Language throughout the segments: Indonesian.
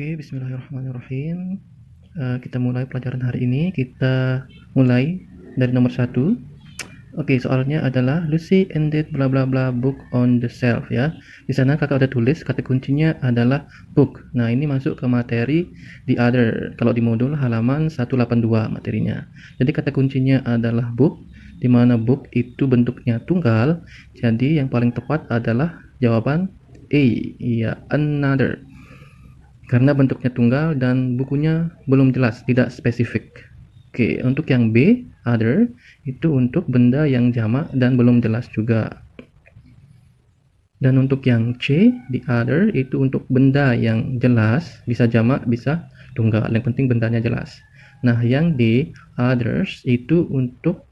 Oke, bismillahirrahmanirrahim. Kita mulai pelajaran hari ini. Kita mulai dari nomor 1. Oke, soalnya adalah Lucy ended bla bla bla book on the shelf ya. Di sana kakak ada tulis kata kuncinya adalah book. Nah, ini masuk ke materi the other. Kalau di modul halaman 182 materinya. Jadi kata kuncinya adalah book, di mana book itu bentuknya tunggal. Jadi yang paling tepat adalah jawaban A, iya, another. Karena bentuknya tunggal dan bukunya belum jelas, tidak spesifik. Oke, untuk yang B, other, itu untuk benda yang jamak dan belum jelas juga. Dan untuk yang C, the other, itu untuk benda yang jelas, bisa jamak, bisa tunggal. Yang penting bendanya jelas. Nah, yang D, others, itu untuk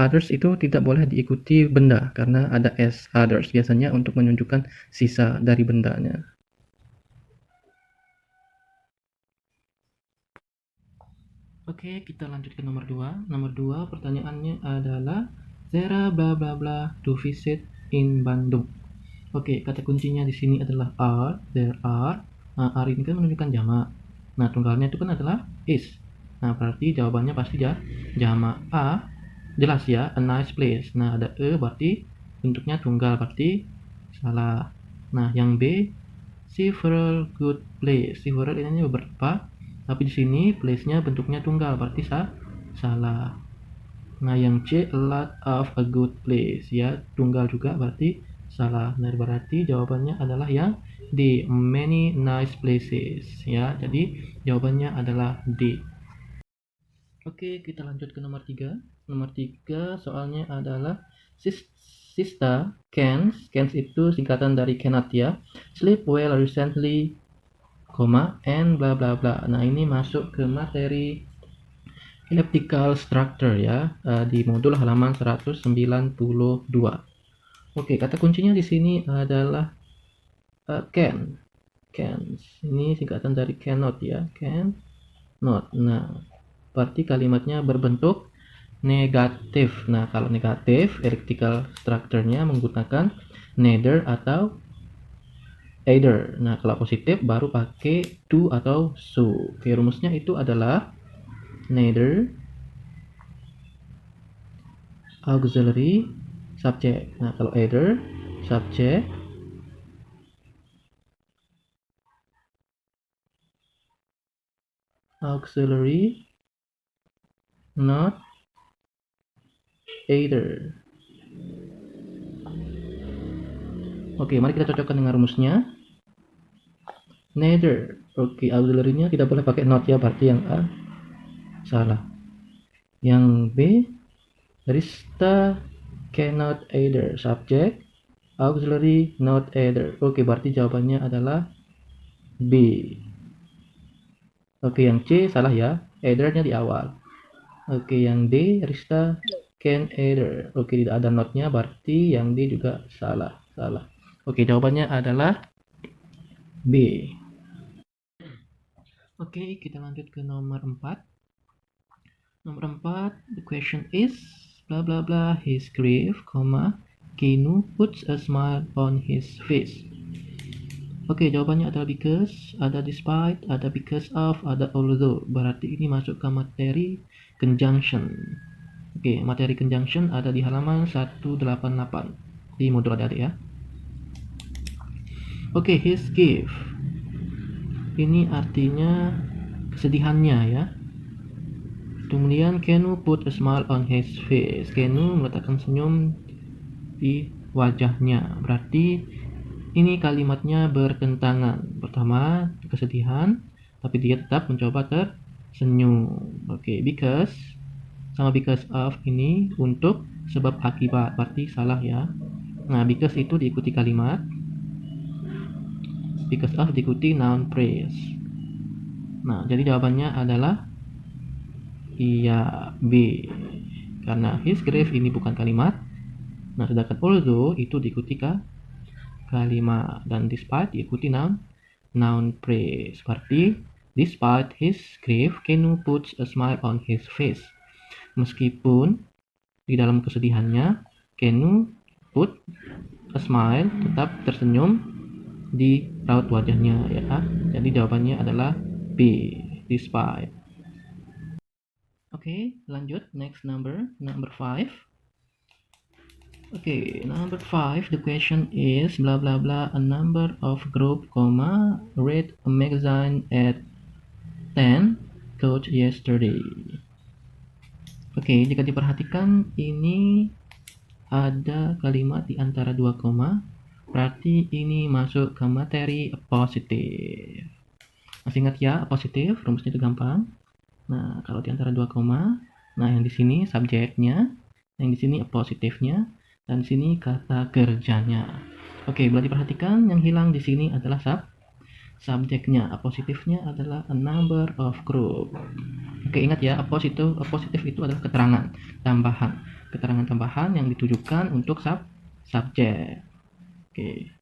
others itu tidak boleh diikuti benda, karena ada S, others, biasanya untuk menunjukkan sisa dari bendanya. Oke, kita lanjut ke nomor 2. Nomor 2 pertanyaannya adalah Zara bla bla bla to visit in Bandung. Oke, kata kuncinya di sini adalah are, there are. Nah, are ini kan menunjukkan jamak. Nah, tunggalnya itu kan adalah is. Nah, berarti jawabannya pasti jamak. A, jelas ya, a nice place. Nah, ada e berarti bentuknya tunggal, berarti salah. Nah, yang B, several good place. Several ini beberapa. Tapi di sini place-nya bentuknya tunggal, berarti salah. Nah, yang C, a lot of a good place, ya, tunggal juga berarti salah. Nah, berarti jawabannya adalah yang D, many nice places, ya. Jadi jawabannya adalah D. Oke, kita lanjut ke nomor 3. Nomor 3 soalnya adalah Sista, Cans itu singkatan dari cannot ya. Sleep well recently, and bla bla bla. Nah, ini masuk ke materi elliptical structure ya, di modul halaman 192. Oke, kata kuncinya di sini adalah can. Ini singkatan dari cannot ya, cannot. Nah, berarti kalimatnya berbentuk negatif. Nah, kalau negatif, elliptical structure-nya menggunakan neither atau either. Nah, kalau positif baru pakai to atau so. Oke, rumusnya itu adalah neither auxiliary subject. Nah, kalau either subject auxiliary not either. Oke, mari kita cocokkan dengan rumusnya. Neither. Oke, auxiliary-nya tidak boleh pakai not ya, berarti yang A salah. Yang B, Rista cannot either. Subject auxiliary not either. Oke, berarti jawabannya adalah B. Oke, yang C salah ya, either-nya di awal. Oke, yang D, Rista can either. Oke, tidak ada not-nya, berarti yang D juga salah. Oke, jawabannya adalah B. Oke, kita lanjut ke nomor 4. Nomor 4, the question is bla bla bla his grief, Keanu puts a smile on his face. Oke, jawabannya ada because, ada despite, ada because of, ada although. Berarti ini masuk ke materi conjunction. Oke, materi conjunction ada di halaman 188 di modul adik-adik ya. Oke, his grief. Ini artinya kesedihannya ya. Kemudian Keanu put a smile on his face. Keanu meletakkan senyum di wajahnya. Berarti ini kalimatnya bertentangan. Pertama, kesedihan, tapi dia tetap mencoba tersenyum. Oke, because sama because of ini untuk sebab akibat. Berarti salah ya. Nah, because itu diikuti kalimat. Because of diikuti noun phrase. Nah, jadi jawabannya adalah iya B. Karena his grief ini bukan kalimat. Nah, sedangkan although itu diikuti kalimat dan despite diikuti noun phrase. Berarti despite his grief, Keanu puts a smile on his face. Meskipun di dalam kesedihannya, Keanu put a smile, tetap tersenyum di raut wajahnya ya. Jadi jawabannya adalah B, despite. Oke, lanjut next number 5. Okay, number 5, the question is blah blah blah, a number of group, read a magazine at 10 coach yesterday. Oke, jika diperhatikan ini ada kalimat di antara dua koma, berarti ini masuk ke materi positif. Masih ingat ya, positif, rumusnya itu gampang. Nah, kalau di antara dua koma, nah yang di sini subjeknya, yang di sini positifnya, dan di sini kata kerjanya. Oke, boleh diperhatikan yang hilang di sini adalah subjeknya. Positifnya adalah a number of group. Oke, ingat ya, positif itu adalah keterangan tambahan yang ditujukan untuk subjek. Oke.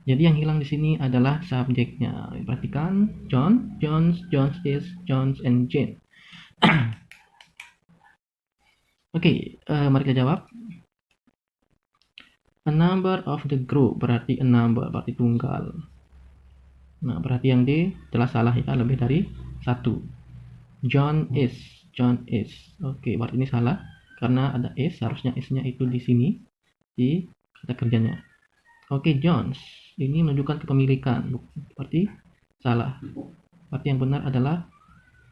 Jadi yang hilang di sini adalah subjeknya. Perhatikan, Jones is, Jones and Jane. Oke, mari kita jawab. A number of the group berarti a number, berarti tunggal. Nah, berarti yang D telah salah ya, lebih dari satu. John is. Oke, berarti ini salah karena ada is, harusnya is-nya itu di sini di kata kerjanya. Oke, Jones ini menunjukkan kepemilikan, berarti salah. Berarti yang benar adalah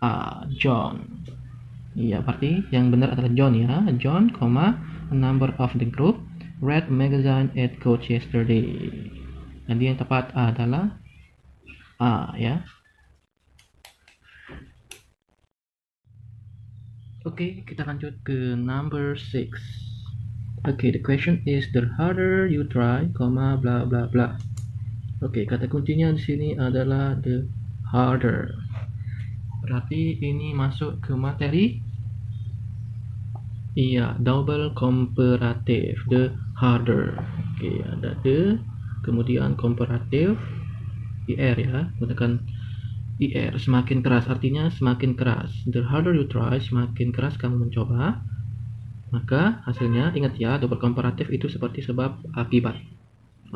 A, John. Iya, berarti yang benar adalah John ya. John, a number of the group read magazine at coach yesterday. Jadi yang tepat adalah A ya. Oke, kita lanjut ke number 6. Oke, the question is the harder you try, blah blah blah. Oke, kata kuncinya di sini adalah the harder. Berarti ini masuk ke materi. Iya, double komparatif, the harder. Oke, ada the, kemudian komparatif, IR ya, gunakan IR, semakin keras, artinya semakin keras. The harder you try, semakin keras kamu mencoba, maka hasilnya, ingat ya, double komparatif itu seperti sebab akibat.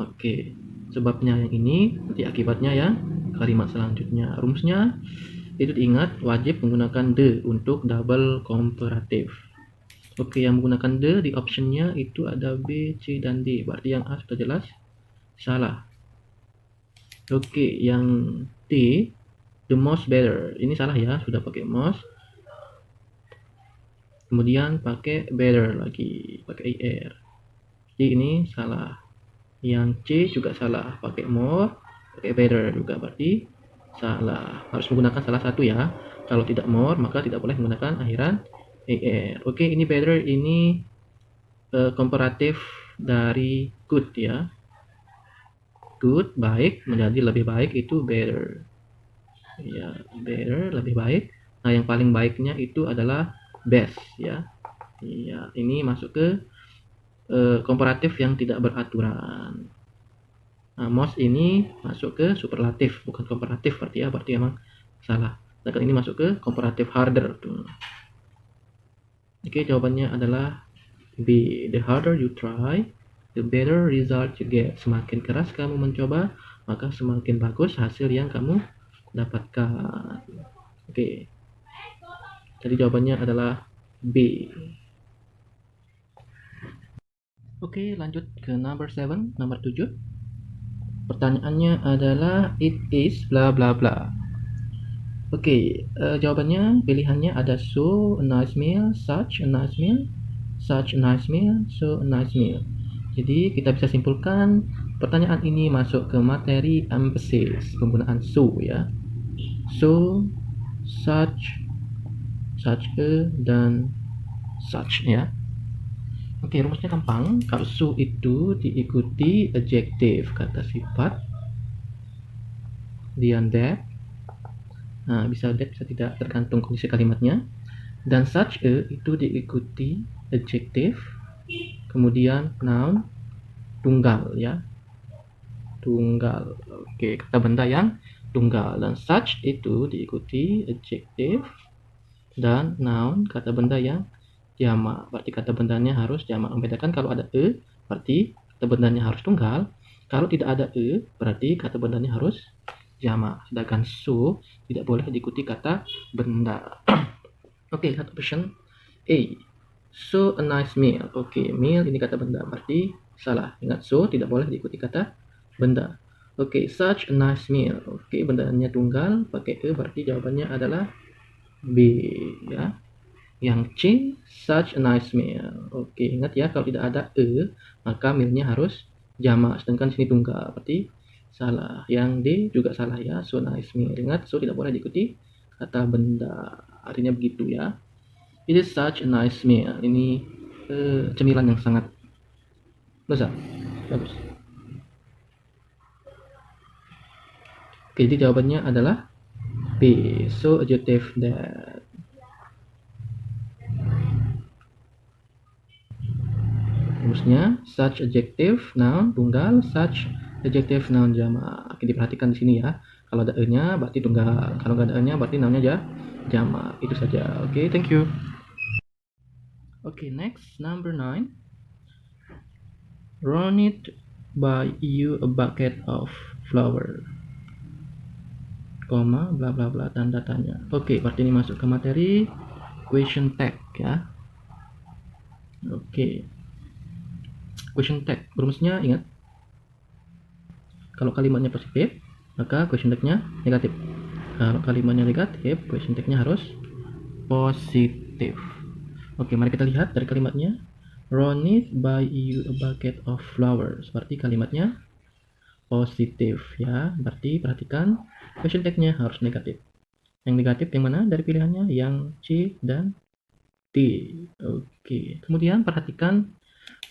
Oke, sebabnya yang ini, berarti akibatnya yang kalimat selanjutnya. Rumusnya itu diingat, wajib menggunakan the untuk double komparatif. Oke, yang menggunakan the di optionnya itu ada B, C, dan D. Berarti yang A sudah jelas salah. Oke, yang D, the most better. Ini salah ya, sudah pakai most. Kemudian pakai better lagi, pakai IR. Jadi ini salah. Yang C juga salah, pakai more, pakai better juga, berarti salah. Harus menggunakan salah satu ya. Kalau tidak more, maka tidak boleh menggunakan akhiran IR. Oke, ini better, ini komparatif dari good ya. Good, baik, menjadi lebih baik itu better. Ya, better, lebih baik. Nah, yang paling baiknya itu adalah best ya. Ya, ini masuk ke komparatif yang tidak beraturan. Nah, most ini masuk ke superlatif, bukan komparatif, berarti emang salah. Sedangkan ini masuk ke komparatif harder tuh. Oke, jawabannya adalah B. The harder you try, the better result you get. Semakin keras kamu mencoba, maka semakin bagus hasil yang kamu dapatkan. Oke. Jadi jawabannya adalah B. Oke, lanjut ke number 7, nomor 7. Pertanyaannya adalah it is bla bla bla. Oke, jawabannya pilihannya ada so a nice meal, such a nice meal, such a nice meal, so a nice meal. Jadi kita bisa simpulkan pertanyaan ini masuk ke materi emphasis, penggunaan so ya. So, such a, dan such ya. Oke, rumusnya gampang. Kalau so itu diikuti adjektif, kata sifat, kemudian that. Nah, bisa that, bisa tidak, tergantung kondisi kalimatnya. Dan such a itu diikuti adjektif, kemudian noun, tunggal ya. Tunggal. Oke, kata benda yang tunggal. Dan such itu diikuti adjektif dan noun, kata benda yang jamak. Berarti kata bendanya harus jamak. Membedakan kalau ada berarti kata bendanya harus tunggal. Kalau tidak ada e, berarti kata bendanya harus jamak. Sedangkan so tidak boleh diikuti kata benda. Oke, satu option A. So a nice meal. Oke, meal ini kata benda, berarti salah. Ingat, so tidak boleh diikuti kata benda. Oke, such a nice meal. Oke, bendanya tunggal, pakai e, berarti jawabannya adalah B, ya. Yang C, such a nice meal. Oke, ingat ya, kalau tidak ada e, maka mealnya harus jamak. Sedangkan sini tunggal, berarti salah. Yang D juga salah ya, so nice meal. Ingat, so tidak boleh diikuti kata benda. Artinya begitu ya. It is such a nice meal. Ini cemilan yang sangat lezat. Bagus. Oke, jadi jawabannya adalah B. So adjective that. Rumusnya such adjective noun tunggal, such adjective noun jamak. Oke, diperhatikan di sini ya. Kalau ada e-nya berarti tunggal. Kalau nggak ada e-nya berarti nounnya jamak. Itu saja. Oke, thank you. Oke, next number 9. Ronit buy you a bucket of flour. Koma bla bla bla tanda tanya. Oke, berarti ini masuk ke materi question tag ya. Oke. Question tag rumusnya ingat, kalau kalimatnya positif maka question tag-nya negatif. Kalau kalimatnya negatif, question tag-nya harus positif. Oke, mari kita lihat dari kalimatnya. Ronit buy you a bucket of flour. Seperti kalimatnya positif ya. Berarti perhatikan question tag-nya harus negatif. Yang negatif yang mana dari pilihannya? Yang C dan D. Oke. Kemudian perhatikan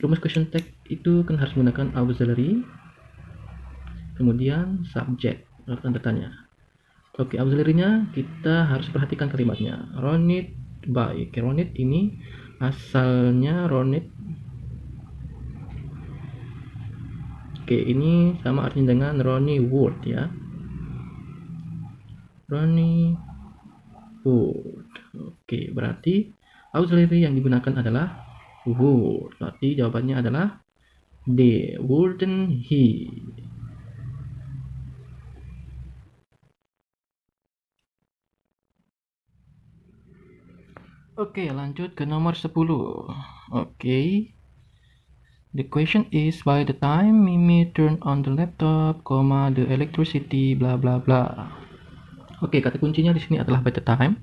rumus question tag itu kan harus menggunakan auxiliary, kemudian subject atau tanda tanya. Oke, auxiliary-nya kita harus perhatikan kalimatnya. Ronit by. Oke, Ronit ini asalnya Ronit. Oke, ini sama artinya dengan Ronnie Wood ya. Ronnie Wood. Oke, berarti auxiliary yang digunakan adalah would. Berarti jawabannya adalah D. Wouldn't he? Oke, lanjut ke nomor 10. Oke. The question is by the time Mimi turn on the laptop, the electricity, bla bla bla. Oke, kata kuncinya di sini adalah by the time.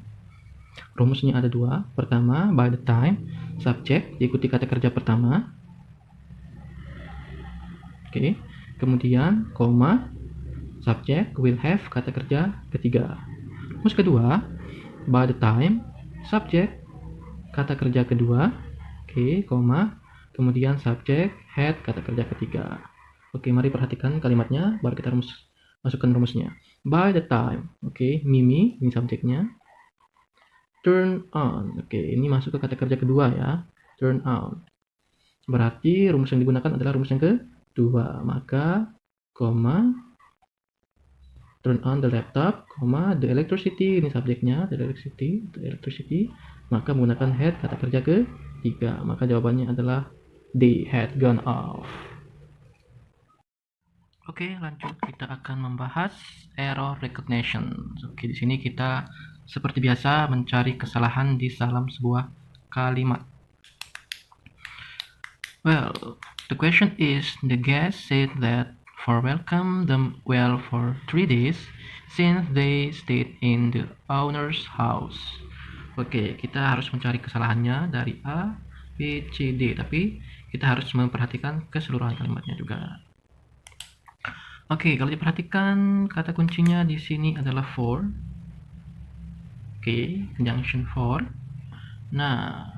Rumusnya ada dua. Pertama, by the time, subject diikuti kata kerja pertama. Oke. Kemudian, subject will have kata kerja ketiga. Rumus kedua, by the time, subject kata kerja kedua. Oke, kemudian subject had kata kerja ketiga. Oke, mari perhatikan kalimatnya, baru kita masukkan rumusnya. By the time, oke, Mimi, ini subjeknya. Turn on, oke, ini masuk ke kata kerja kedua ya. Turn on. Berarti rumus yang digunakan adalah rumus yang kedua. Maka, turn on the laptop, the electricity, ini subjeknya, the electricity. Maka menggunakan had kata kerja ketiga. Maka jawabannya adalah D, had gone off. Oke, lanjut kita akan membahas error recognition. Oke, di sini kita seperti biasa mencari kesalahan di dalam sebuah kalimat. Well, the question is, the guest said that for welcome them well for 3 days since they stayed in the owner's house. Oke, kita harus mencari kesalahannya dari A, B, C, D, tapi kita harus memperhatikan keseluruhan kalimatnya juga. Oke, kalau diperhatikan kata kuncinya di sini adalah for. Oke, conjunction for. Nah,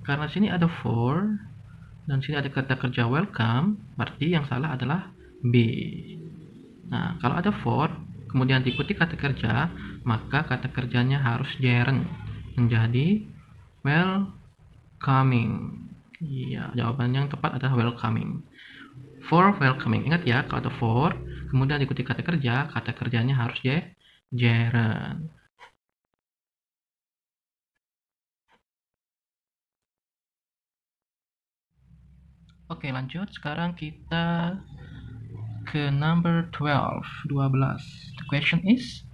karena sini ada for dan sini ada kata kerja welcome, berarti yang salah adalah B. Nah, kalau ada for kemudian diikuti kata kerja, maka kata kerjanya harus gerund menjadi welcoming. Iya, jawabannya yang tepat adalah welcoming. For welcoming. Ingat ya, kalau ada for kemudian diikuti kata kerja, kata kerjanya harus gerund. Oke, lanjut. Sekarang kita ke number 12. The question is,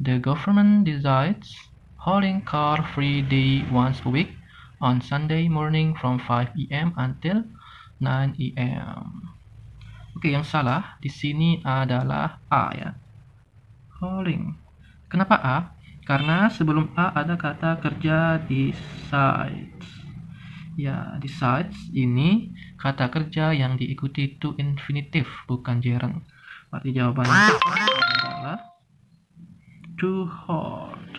the government decides holding car-free day once a week on Sunday morning from 5 a.m. until 9 a.m. Oke, yang salah di sini adalah A ya. Holding. Kenapa A? Karena sebelum A ada kata kerja decides. Ya, decides ini kata kerja yang diikuti to infinitive, bukan gerund. Berarti jawabannya adalah to hold.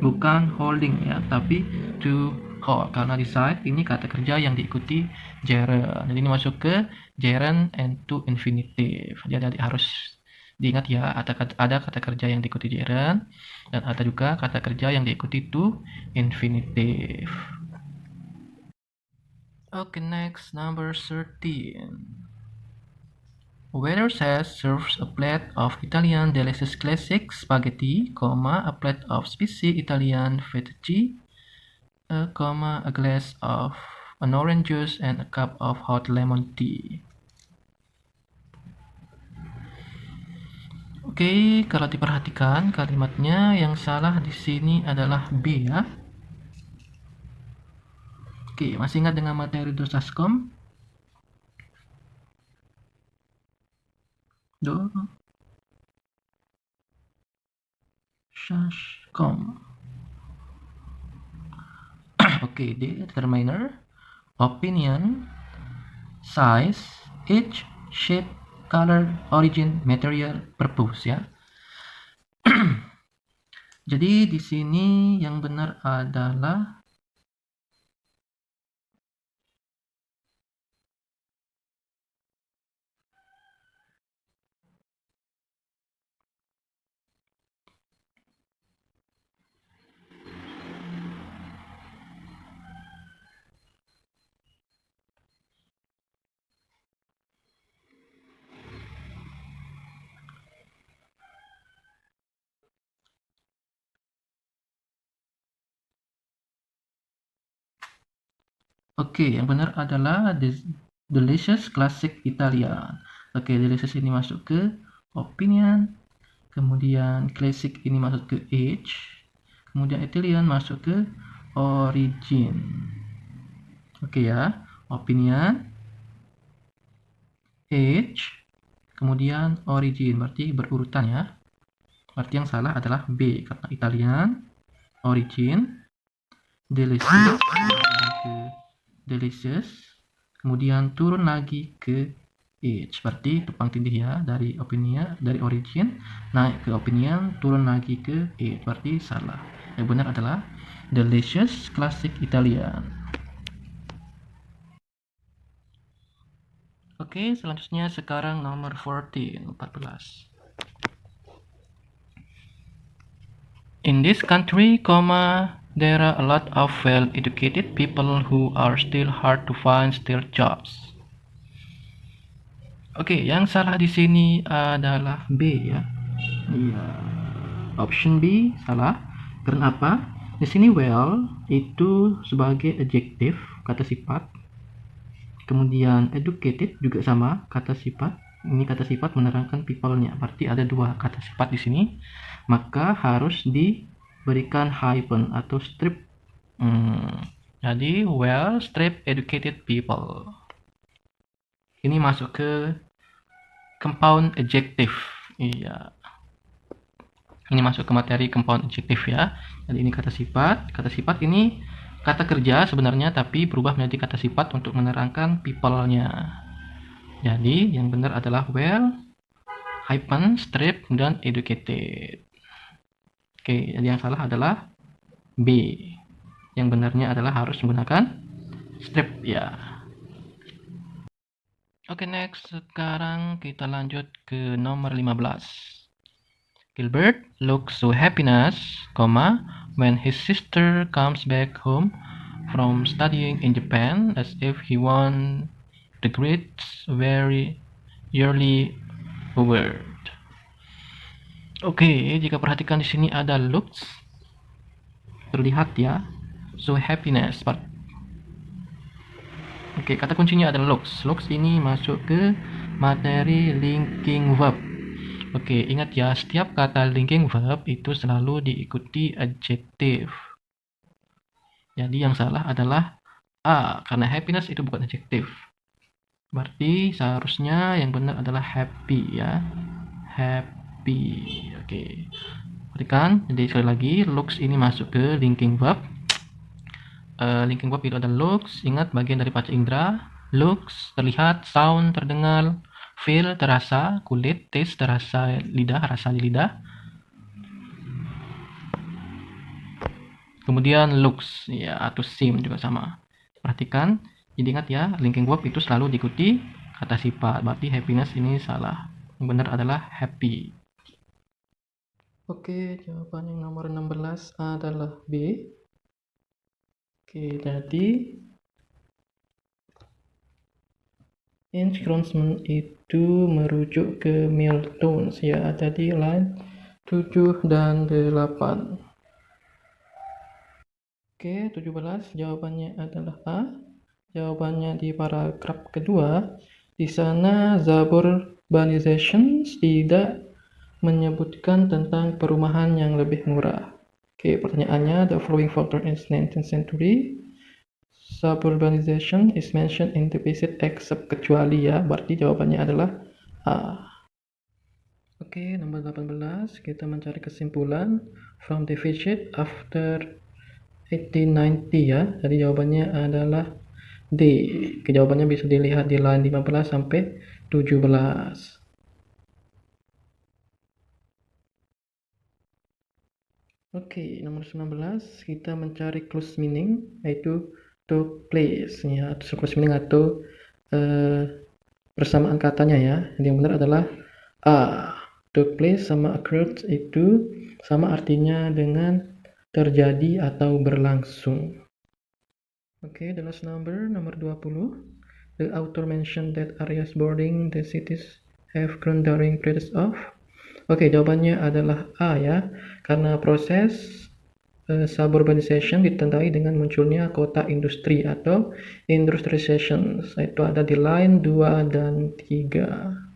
Bukan holding ya, tapi to hold. Karena decide ini kata kerja yang diikuti gerund. Jadi ini masuk ke gerund and to infinitive. Jadi harus diingat ya, ada kata kerja yang diikuti gerund dan ada juga kata kerja yang diikuti to infinitive. Okay, next, number 13. Waiter says serves a plate of Italian delicious classic spaghetti, a plate of spicy Italian fettuccine, a glass of an orange juice, and a cup of hot lemon tea. Oke, kalau diperhatikan kalimatnya yang salah di sini adalah B ya. Oke, masih ingat dengan materi dosascom? Dosascom. Oke, D determiner, opinion, size, age, shape, color, origin, material, purpose ya. Jadi di sini yang benar adalah oke, yang benar adalah delicious classic Italian. Oke, delicious ini masuk ke opinion, kemudian classic ini masuk ke age, kemudian Italian masuk ke origin. Oke ya, opinion, age, kemudian origin, berarti berurutan ya. Berarti yang salah adalah B, karena Italian, origin, delicious, delicious, kemudian turun lagi ke age. Berarti tumpang tindih ya, dari opinion, dari origin naik ke opinion, turun lagi ke age. Berarti salah. Yang benar adalah delicious classic Italian. Oke, selanjutnya sekarang nomor 14. In this country, there are a lot of well-educated people who are still hard to find still jobs. Oke, yang salah di sini adalah B ya. Iya. Option B salah. Karena apa? Di sini well itu sebagai adjective, kata sifat. Kemudian educated juga sama, kata sifat. Ini kata sifat menerangkan people-nya. Berarti ada dua kata sifat di sini. Maka harus diberikan hyphen atau strip. Jadi well strip educated people. Ini masuk ke compound adjective. Iya. Ini masuk ke materi compound adjective ya. Jadi ini kata sifat. Kata sifat ini kata kerja sebenarnya, tapi berubah menjadi kata sifat untuk menerangkan people-nya. Jadi yang benar adalah well, hyphen, strip, dan educated. Oke, jadi yang salah adalah B. Yang benarnya adalah harus menggunakan strip ya. Oke, next. Sekarang kita lanjut ke nomor 15. Gilbert looks so happiness, when his sister comes back home from studying in Japan, as if he won the great very yearly award. Oke, jika perhatikan di sini ada looks, terlihat ya, so happiness. Oke, kata kuncinya adalah looks. Looks ini masuk ke materi linking verb. Oke, ingat ya, setiap kata linking verb itu selalu diikuti adjektif. Jadi yang salah adalah A, karena happiness itu bukan adjektif. Berarti seharusnya yang benar adalah happy ya. Happy. Oke. Perhatikan, jadi sekali lagi, looks ini masuk ke linking verb. Linking verb itu ada looks, ingat bagian dari panca indera. Looks, terlihat, sound, terdengar, feel, terasa, kulit, taste, terasa lidah, rasa di lidah. Kemudian looks, ya, atau seem juga sama. Perhatikan, jadi ingat ya, linking verb itu selalu diikuti kata sifat. Berarti happiness ini salah. Yang benar adalah happy. Oke, jawaban yang nomor 16 adalah B. Oke, jadi enhancement itu merujuk ke Milton ya, ada di line 7 dan 8. Oke, 17 jawabannya adalah A. Jawabannya di paragraf kedua. Di sana suburbanization tidak menyebutkan tentang perumahan yang lebih murah. Oke, pertanyaannya, the following factor in 19th century suburbanization is mentioned in deficit except kecuali ya, berarti jawabannya adalah A. Oke, nomor 18, kita mencari kesimpulan from deficit after 1890 ya. Jadi jawabannya adalah D. Jawabannya bisa dilihat di line 15 sampai 17. Oke, nomor 19 kita mencari close meaning yaitu took place ya, atau close meaning atau persamaan katanya ya. Jadi yang benar adalah A. Took place sama occurred itu sama artinya dengan terjadi atau berlangsung. Oke, the last number, nomor 20. The author mentioned that areas bordering the cities have grown during periods of. Oke, jawabannya adalah A ya, karena proses suburbanization ditandai dengan munculnya kota industri atau industrialization. Itu ada di line 2 dan 3.